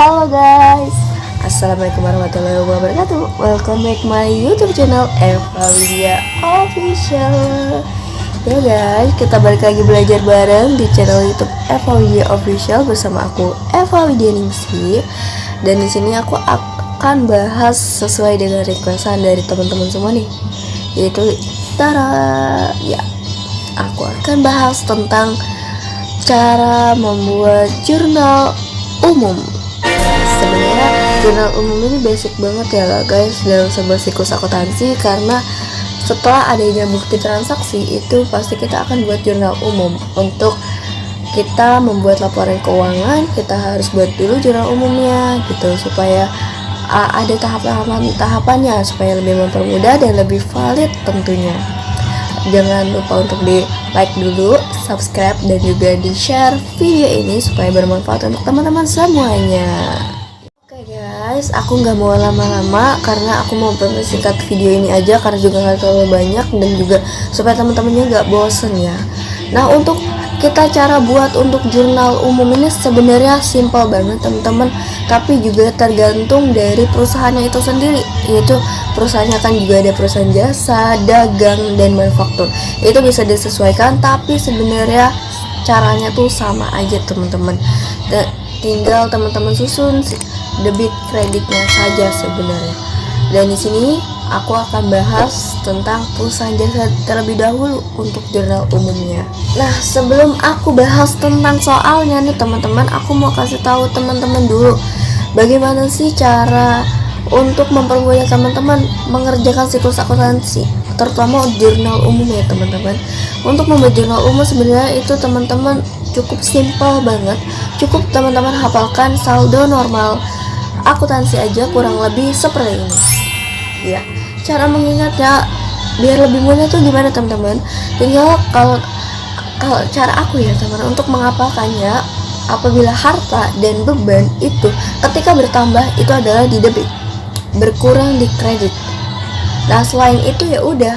Halo guys, assalamualaikum warahmatullahi wabarakatuh. Welcome back my YouTube channel Eva Widya Official. Ya guys, kita balik lagi belajar bareng di channel YouTube Eva Widya Official bersama aku Eva Widya Ningsi. Dan di sini aku akan bahas sesuai dengan requestan dari teman-teman semua nih, yaitu aku akan bahas tentang cara membuat jurnal umum. Sebenarnya jurnal umum ini basic banget ya guys dalam sebuah siklus akuntansi, karena setelah adanya bukti transaksi itu pasti kita akan buat jurnal umum. Untuk kita membuat laporan keuangan, kita harus buat dulu jurnal umumnya gitu, supaya ada tahapannya supaya lebih mempermudah dan lebih valid tentunya. Jangan lupa untuk di like dulu, subscribe, dan juga di share video ini supaya bermanfaat untuk teman-teman semuanya. Oke guys, aku nggak mau lama-lama karena aku mau mempersingkat video ini aja, karena juga nggak terlalu banyak dan juga supaya teman-temannya nggak bosen ya. Nah, untuk kita cara buat untuk jurnal umum ini sebenarnya simpel banget teman-teman, tapi juga tergantung dari perusahaannya itu sendiri. Yaitu perusahaannya kan juga ada perusahaan jasa, dagang, dan manufaktur. Itu bisa disesuaikan, tapi sebenarnya caranya tuh sama aja teman-teman. Tinggal teman-teman susun debit kreditnya saja sebenarnya. Dan di sini aku akan bahas tentang perusahaan jasa terlebih dahulu untuk jurnal umumnya. Nah, sebelum aku bahas tentang soalnya nih teman-teman, aku mau kasih tahu teman-teman dulu bagaimana sih cara untuk mempermudah teman-teman mengerjakan siklus akuntansi, terutama jurnal umum ya teman-teman. Untuk membuat jurnal umum sebenarnya itu teman-teman cukup simpel banget. Cukup teman-teman hafalkan saldo normal akuntansi aja kurang lebih seperti ini. Ya, cara mengingatnya biar lebih mudah tuh gimana teman-teman? Tinggal kalau cara aku ya teman-teman untuk menghafalkannya, apabila harta dan beban itu ketika bertambah itu adalah di debit, berkurang di kredit. Nah, selain itu ya udah,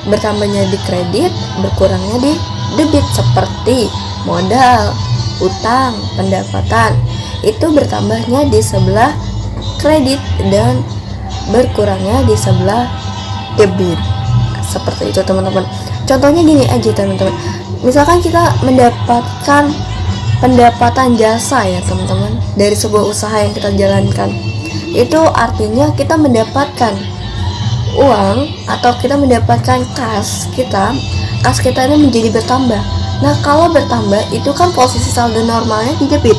bertambahnya di kredit, berkurangnya di debit, seperti modal, utang, pendapatan. Itu bertambahnya di sebelah kredit dan berkurangnya di sebelah debit. Seperti itu teman-teman. Contohnya gini aja teman-teman. Misalkan kita mendapatkan pendapatan jasa ya teman-teman dari sebuah usaha yang kita jalankan. Itu artinya kita mendapatkan uang atau kita mendapatkan kas kita ini menjadi bertambah. Nah, kalau bertambah itu kan posisi saldo normalnya di debit,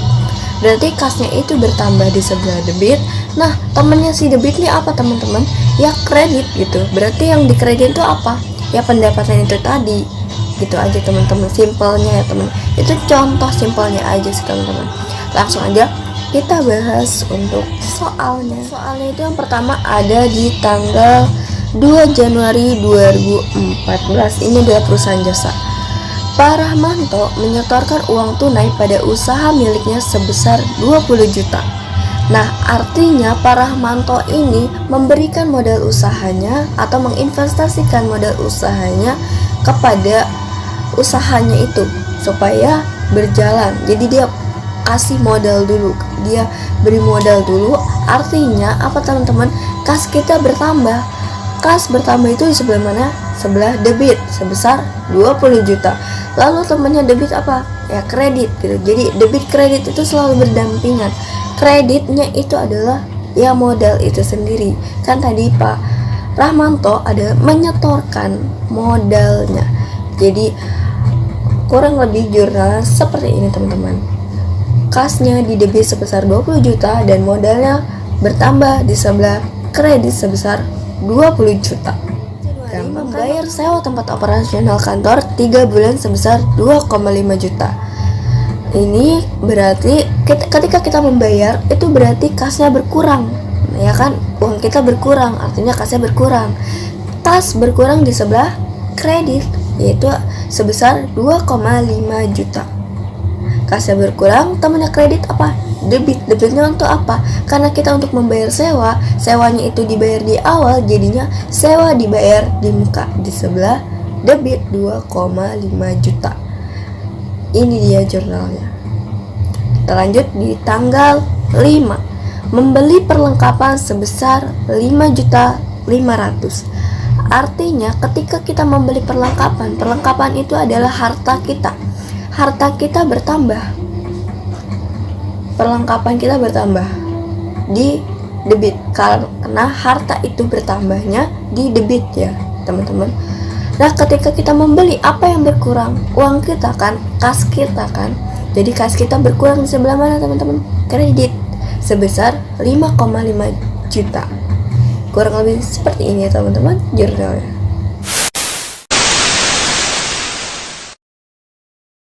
berarti kasnya itu bertambah di sebelah debit. Nah, temennya si debit ini apa teman-teman? Ya kredit gitu. Berarti yang di kredit itu apa? Ya pendapatan itu tadi. Gitu aja teman-teman, simpelnya ya teman. Itu contoh simpelnya aja sih teman-teman. Langsung aja kita bahas untuk soalnya. Soalnya itu yang pertama ada di tanggal 2 Januari 2014. Ini adalah perusahaan jasa. Pak Rahmanto menyetorkan uang tunai pada usaha miliknya sebesar 20 juta. Nah, artinya Pak Rahmanto ini memberikan modal usahanya atau menginvestasikan modal usahanya kepada usahanya itu supaya berjalan. Jadi dia kasih modal dulu, dia beri modal dulu. Artinya apa teman-teman? Kas kita bertambah. Kas bertambah itu di sebelah mana? Sebelah debit sebesar 20 juta. Lalu temannya debit apa? Ya kredit gitu. Jadi debit kredit itu selalu berdampingan. Kreditnya itu adalah ya modal itu sendiri. Kan tadi Pak Rahmanto ada menyetorkan modalnya. Jadi kurang lebih jurnal seperti ini teman-teman. Kasnya di debit sebesar 20 juta dan modalnya bertambah di sebelah kredit sebesar 20 juta. Membayar sewa tempat operasional kantor 3 bulan sebesar 2,5 juta. Ini berarti ketika kita membayar itu berarti kasnya berkurang, ya kan? Uang kita berkurang, artinya kasnya berkurang. Kas berkurang di sebelah kredit, yaitu sebesar 2,5 juta. Kasnya berkurang, temannya kredit apa? Debit. Debitnya untuk apa? Karena kita untuk membayar sewa, sewanya itu dibayar di awal, jadinya sewa dibayar di muka di sebelah debit 2,5 juta. Ini dia jurnalnya. Kita lanjut di tanggal 5, membeli perlengkapan sebesar 5.500.000. Artinya ketika kita membeli perlengkapan itu adalah harta kita. Harta kita bertambah, perlengkapan kita bertambah di debit, karena harta itu bertambahnya di debit ya teman-teman. Nah ketika kita membeli, apa yang berkurang? Uang kita kan, kas kita kan. Jadi kas kita berkurang di sebelah mana teman-teman? Kredit sebesar 5,5 juta. Kurang lebih seperti ini ya teman-teman jurnalnya.